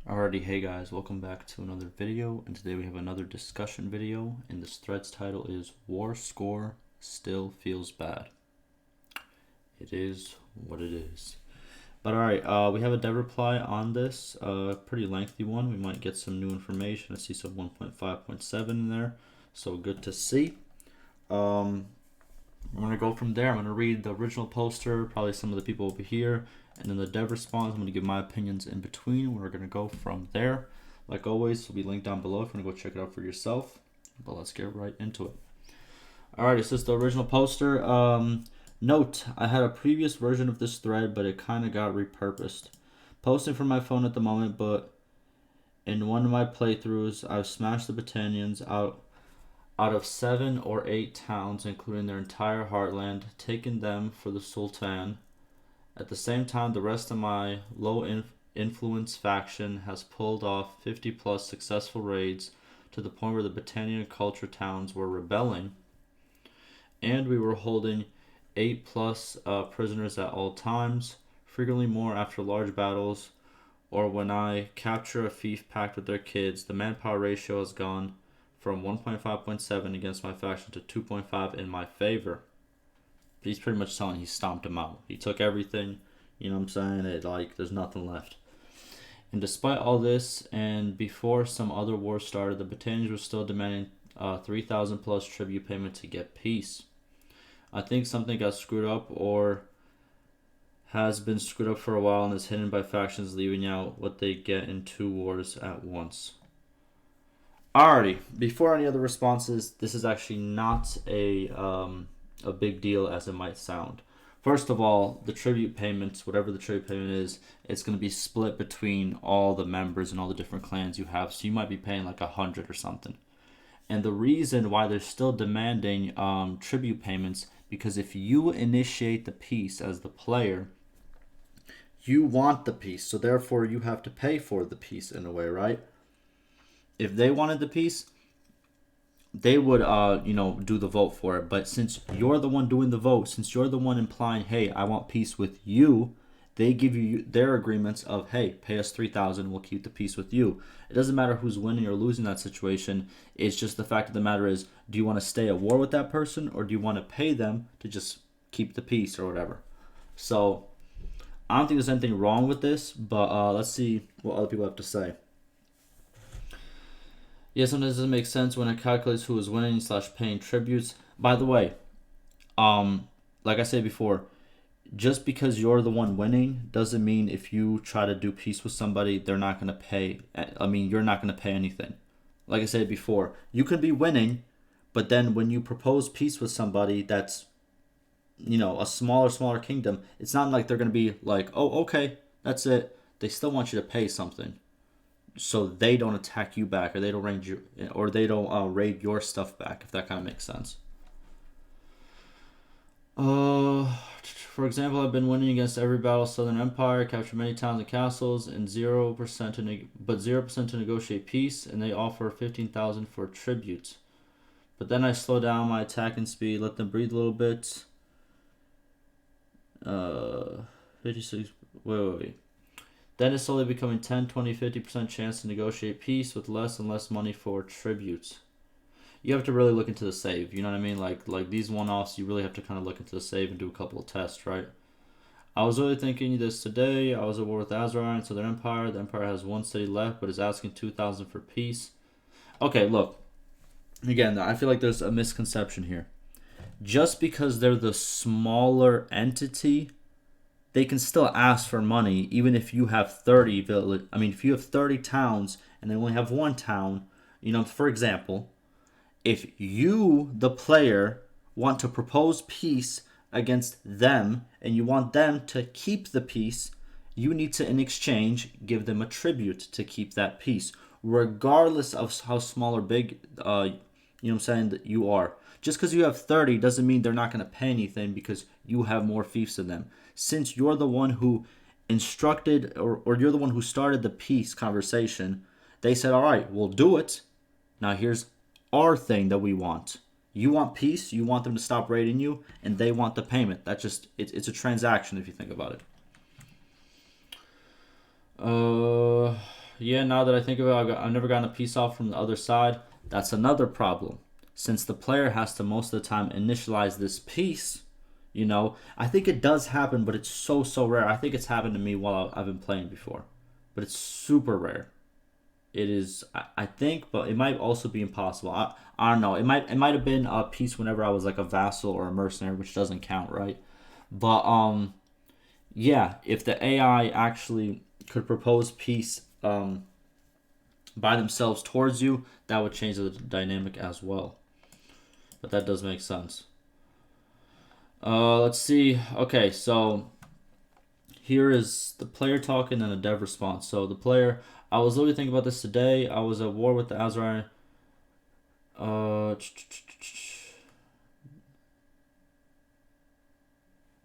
Alrighty, hey guys, welcome back to another video, and today we have another discussion video, and this thread's title is War Score Still Feels Bad. It is what it is. But alright, we have a dev reply on this, pretty lengthy one. We might get some new information. I see some 1.5.7 in there, so good to see. I'm going to go from there. I'm going to read the original poster, probably some of the people over here, and then the dev response. I'm going to give my opinions in between. We're going to go from there. Like always, will be linked down below if you want to go check it out for yourself. But let's get right into it. Alright, it's just the original poster. Note, I had a previous version of this thread, but it kind of got repurposed. Posting from my phone at the moment, but in one of my playthroughs, I've smashed the Battanians out of 7 or 8 towns, including their entire heartland, taking them for the Sultan. At the same time, the rest of my low-influence faction has pulled off 50 plus successful raids to the point where the Battanian culture towns were rebelling, and we were holding 8 plus prisoners at all times, frequently more after large battles, or when I capture a fief packed with their kids. The manpower ratio has gone from 1.5.7 against my faction to 2.5 in my favor. He's pretty much telling he stomped him out. He took everything, you know what I'm saying? There's nothing left. And despite all this, and before some other war started, the Battanians were still demanding 3,000 plus tribute payment to get peace. I think something got screwed up or has been screwed up for a while and is hidden by factions leaving out what they get in 2 wars at once. Alrighty, before any other responses, this is actually not a big deal as it might sound. First of all, the tribute payments, whatever the tribute payment is, it's going to be split between all the members and all the different clans you have, so you might be paying like 100 or something. And the reason why they're still demanding tribute payments, because if you initiate the peace as the player, you want the peace, so therefore you have to pay for the peace in a way, right? If they wanted the peace, they would do the vote for it. But since you're the one doing the vote, since you're the one implying, hey, I want peace with you, they give you their agreements of, hey, pay us 3,000, we'll keep the peace with you. It doesn't matter who's winning or losing that situation. It's just the fact of the matter is, do you want to stay at war with that person, or do you want to pay them to just keep the peace or whatever? So I don't think there's anything wrong with this, but let's see what other people have to say. Yeah, sometimes it doesn't make sense when it calculates who is winning / paying tributes. By the way, like I said before, just because you're the one winning doesn't mean if you try to do peace with somebody, they're not going to pay. I mean, you're not going to pay anything. Like I said before, you could be winning, but then when you propose peace with somebody that's, a smaller kingdom, it's not like they're going to be like, oh, okay, that's it. They still want you to pay something, so they don't attack you back, or they don't raid your stuff back, if that kind of makes sense. For example, I've been winning against every battle Southern Empire, captured many towns and castles, and 0% to negotiate peace, and they offer 15,000 for tribute. But then I slow down my attacking speed, let them breathe a little bit. 56. Wait. Then it's slowly becoming 10, 20, 50% chance to negotiate peace with less and less money for tributes. You have to really look into the save, you know what I mean? Like these one-offs, you really have to kind of look into the save and do a couple of tests, right? I was really thinking this today. I was at war with Azrai and Southern Empire. The Empire has 1 city left, but is asking 2,000 for peace. Okay, look. Again, I feel like there's a misconception here. Just because they're the smaller entity, they can still ask for money, even if you have 30 village. I mean, if you have 30 towns and they only have 1 town, for example, if you, the player, want to propose peace against them and you want them to keep the peace, you need to, in exchange, give them a tribute to keep that peace, regardless of how small or big, that you are. Just because you have 30 doesn't mean they're not going to pay anything because you have more fiefs than them. Since you're the one who instructed or you're the one who started the peace conversation, they said, all right, we'll do it. Now here's our thing that we want. You want peace, you want them to stop raiding you, and they want the payment. That's just, it's a transaction if you think about it. Yeah, now that I think of it, I've never gotten a piece off from the other side. That's another problem. Since the player has to most of the time initialize this piece, I think it does happen, but it's so rare. I think it's happened to me while I've been playing before, but it's super rare. It is, I think, but it might also be impossible. I don't know. It might have been a piece whenever I was like a vassal or a mercenary, which doesn't count, right? But yeah, if the AI actually could propose peace by themselves towards you, that would change the dynamic as well. But that does make sense. Let's see. Okay, so here is the player talking and a dev response. So the player, I was literally thinking about this today. I was at war with the Azrai. Uh,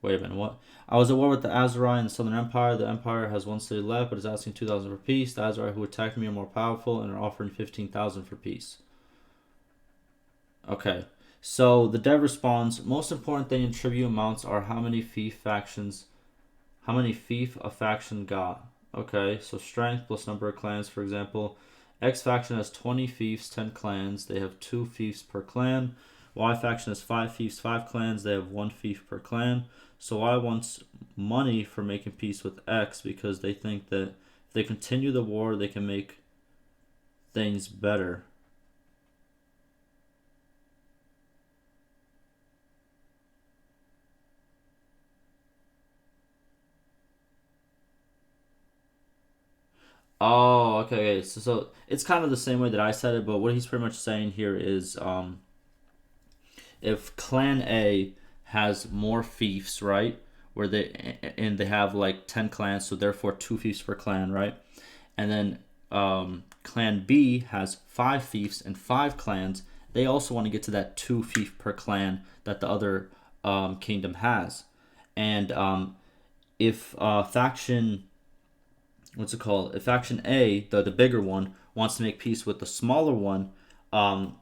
Wait a minute, what? I was at war with the Azrai in the Southern Empire. The Empire has one city left, but is asking 2,000 for peace. The Azrai who attacked me are more powerful and are offering 15,000 for peace. Okay, so the dev responds, most important thing in tribute amounts are how many fief a faction got. Okay, so strength plus number of clans, for example. X faction has 20 fiefs, 10 clans. They have 2 fiefs per clan. Y faction has 5 fiefs, 5 clans. They have 1 fief per clan. So Y wants money for making peace with X because they think that if they continue the war, they can make things better. Oh, okay. So it's kind of the same way that I said it, but what he's pretty much saying here is, if Clan A has more fiefs, right, where they have like 10 clans, so therefore 2 fiefs per clan, right, and then Clan B has 5 fiefs and 5 clans, they also want to get to that 2 fief per clan that the other kingdom has, and if faction what's it called? If faction A, the bigger one, wants to make peace with the smaller one, um,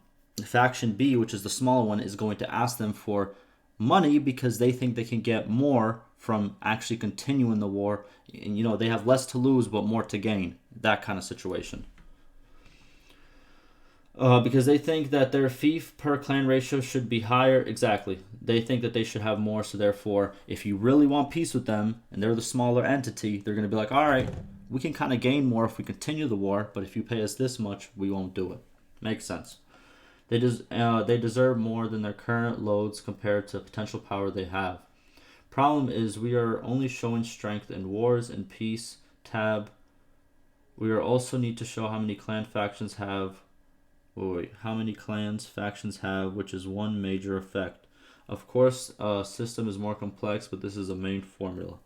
faction B, which is the smaller one, is going to ask them for money because they think they can get more from actually continuing the war. And they have less to lose but more to gain. That kind of situation. Because they think that their fief per clan ratio should be higher. Exactly. They think that they should have more, so therefore, if you really want peace with them and they're the smaller entity, they're going to be like, all right, we can kind of gain more if we continue the war, but if you pay us this much, we won't do it. Makes sense. They deserve more than their current loads compared to potential power they have. Problem is, we are only showing strength in wars and peace tab. We are also need to show how many clan factions have. How many clans factions have, which is one major effect. Of course, system is more complex, but this is a main formula.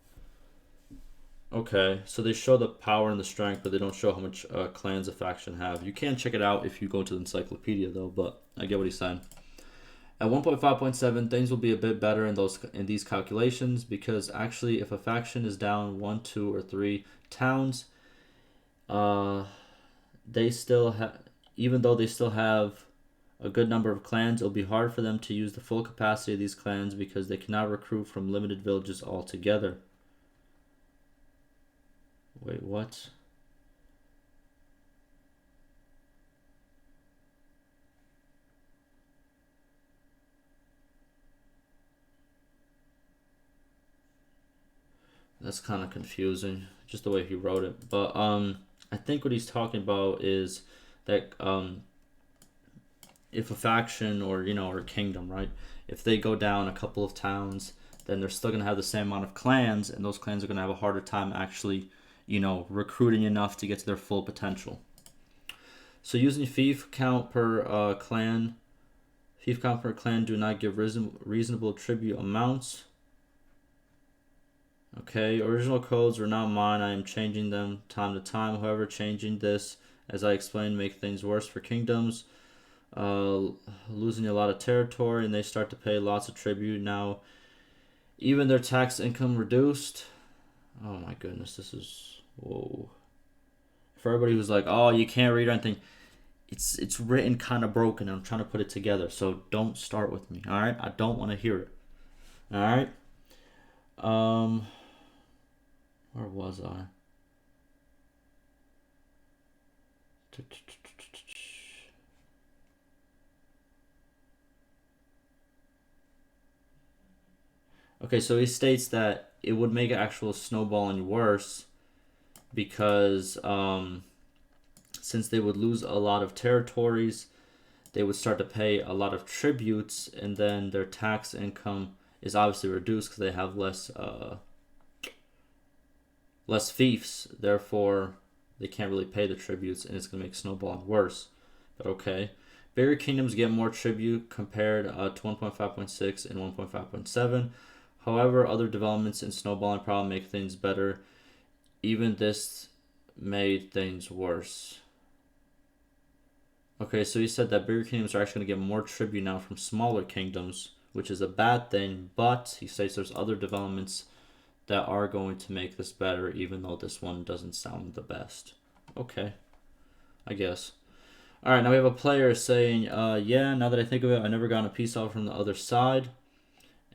Okay, so they show the power and the strength, but they don't show how much clans a faction have. You can check it out if you go to the encyclopedia, though, but I get what he's saying. At 1.5.7, things will be a bit better in these calculations because actually, if a faction is down 1, 2, or 3 towns, they still have, even though they still have a good number of clans, it'll be hard for them to use the full capacity of these clans because they cannot recruit from limited villages altogether. Wait, what? That's kind of confusing, just the way he wrote it. But I think what he's talking about is that if a faction or or a kingdom, right, if they go down a couple of towns, then they're still gonna have the same amount of clans, and those clans are gonna have a harder time actually, recruiting enough to get to their full potential. So using fief count per clan, fief count per clan do not give reasonable tribute amounts. Okay, original codes are not mine. I am changing them time to time. However, changing this, as I explained, make things worse for kingdoms. Losing a lot of territory, and they start to pay lots of tribute now. Even their tax income reduced. Oh my goodness, this is whoa. For everybody who's like, oh, you can't read or anything, it's written kind of broken. I'm trying to put it together, so don't start with me. All right, I don't want to hear it. All right. Where was I? Okay, so he states that it would make actual snowballing worse because since they would lose a lot of territories, they would start to pay a lot of tributes, and then their tax income is obviously reduced because they have less fiefs. Therefore, they can't really pay the tributes, and it's going to make snowballing worse. But okay. Bigger kingdoms get more tribute compared to 1.5.6 and 1.5.7. However, other developments in snowballing problem make things better. Even this made things worse. Okay, so he said that bigger kingdoms are actually going to get more tribute now from smaller kingdoms, which is a bad thing, but he says there's other developments that are going to make this better, even though this one doesn't sound the best. Okay, I guess. Alright, now we have a player saying, yeah, now that I think of it, I never gotten a peace offer from the other side.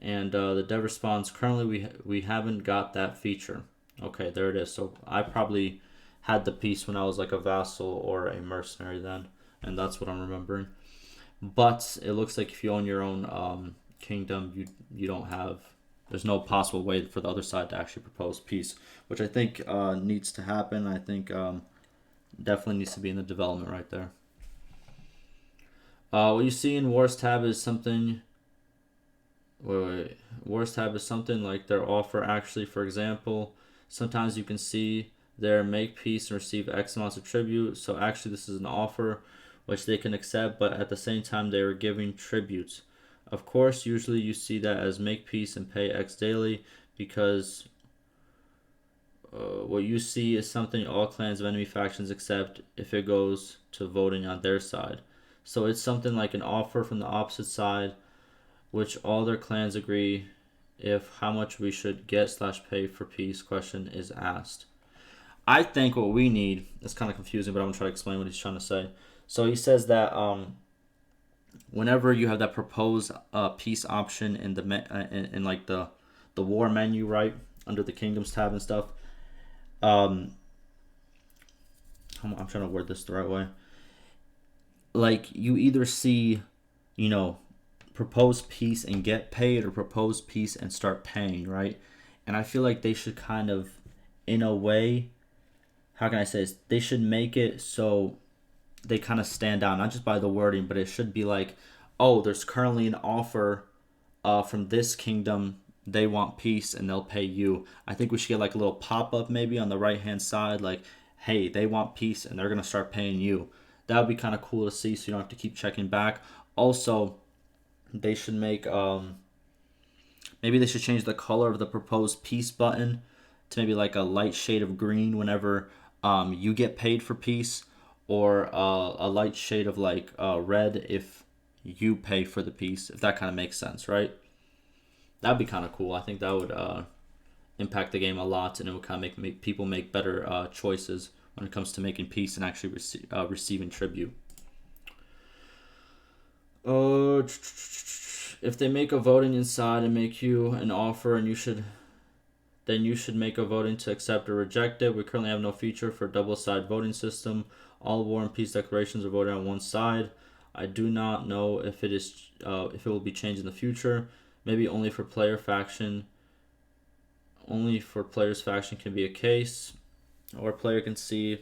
And the dev responds, currently we haven't got that feature. Okay, there it is. So I probably had the peace when I was like a vassal or a mercenary then, and that's what I'm remembering. But it looks like if you own your own kingdom, you don't have. There's no possible way for the other side to actually propose peace, which I think needs to happen. I think definitely needs to be in the development right there. What you see in Wars tab is something. Wait. Wars tab is something like their offer. Actually, for example, sometimes you can see their make peace and receive X amounts of tribute. So actually, this is an offer which they can accept, but at the same time, they are giving tributes. Of course, usually you see that as make peace and pay X daily because what you see is something all clans of enemy factions accept if it goes to voting on their side. So it's something like an offer from the opposite side, which all their clans agree if how much we should get / pay for peace question is asked. I think what we need, it's kind of confusing, but I'm going to try to explain what he's trying to say. So he says that whenever you have that propose peace option in the in like the war menu, right, under the kingdoms tab and stuff, I'm trying to word this the right way. Like you either see, propose peace and get paid, or propose peace and start paying, right? And I feel like they should kind of, in a way, how can I say this? They should make it so they kind of stand out, not just by the wording, but it should be like, oh, there's currently an offer from this kingdom. They want peace and they'll pay you. I think we should get like a little pop-up maybe on the right-hand side, like, hey, they want peace and they're going to start paying you. That would be kind of cool to see so you don't have to keep checking back. Also, they should make, maybe they should change the color of the proposed peace button to maybe like a light shade of green whenever you get paid for peace, or a light shade of like red if you pay for the peace, if that kind of makes sense, right? That'd be kind of cool. I think that would impact the game a lot, and it would kind of make people make better choices when it comes to making peace and actually receiving tribute. If they make a voting inside and make you an offer, and you should make a voting to accept or reject it. We currently have no feature for double-side voting system. All war and peace declarations are voted on one side. I do not know if it will be changed in the future. Maybe only for player faction. Only for players faction can be a case, or a player can see a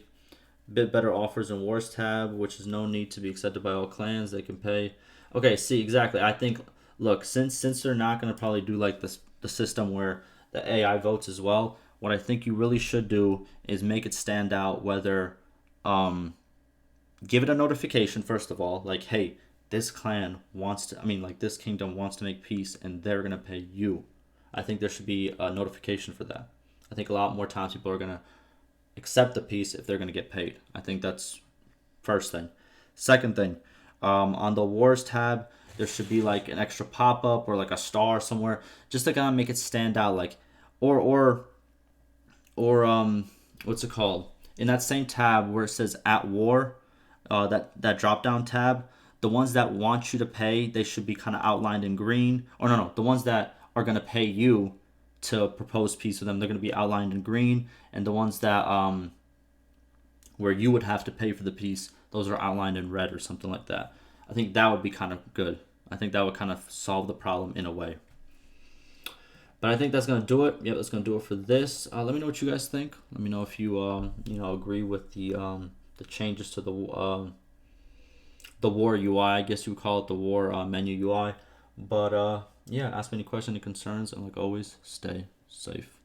bit better offers in Wars tab, which is no need to be accepted by all clans. They can pay. Okay, see, exactly. I think, look, since they're not going to probably do like this, the system where the AI votes as well, what I think you really should do is make it stand out, whether give it a notification first of all, like, hey, this clan wants to, this kingdom wants to make peace and they're going to pay you. I think there should be a notification for that. I think a lot more times people are going to accept the peace if they're going to get paid. I think that's first thing. Second thing, on the wars tab, there should be like an extra pop-up or like a star somewhere, just to kind of make it stand out, like, or what's it called? In that same tab where it says at war, that drop-down tab, the ones that want you to pay, they should be kind of outlined in green. Or no, the ones that are going to pay you to propose peace with them, they're going to be outlined in green, and the ones that where you would have to pay for the piece, those are outlined in red or something like that. I think that would be kind of good. I think that would kind of solve the problem in a way. But I think that's gonna do it. Yep, that's gonna do it for this. Let me know what you guys think. Let me know if you agree with the changes to the War UI. I guess you would call it the War menu UI. But yeah, ask me any questions, any concerns, and like always, stay safe.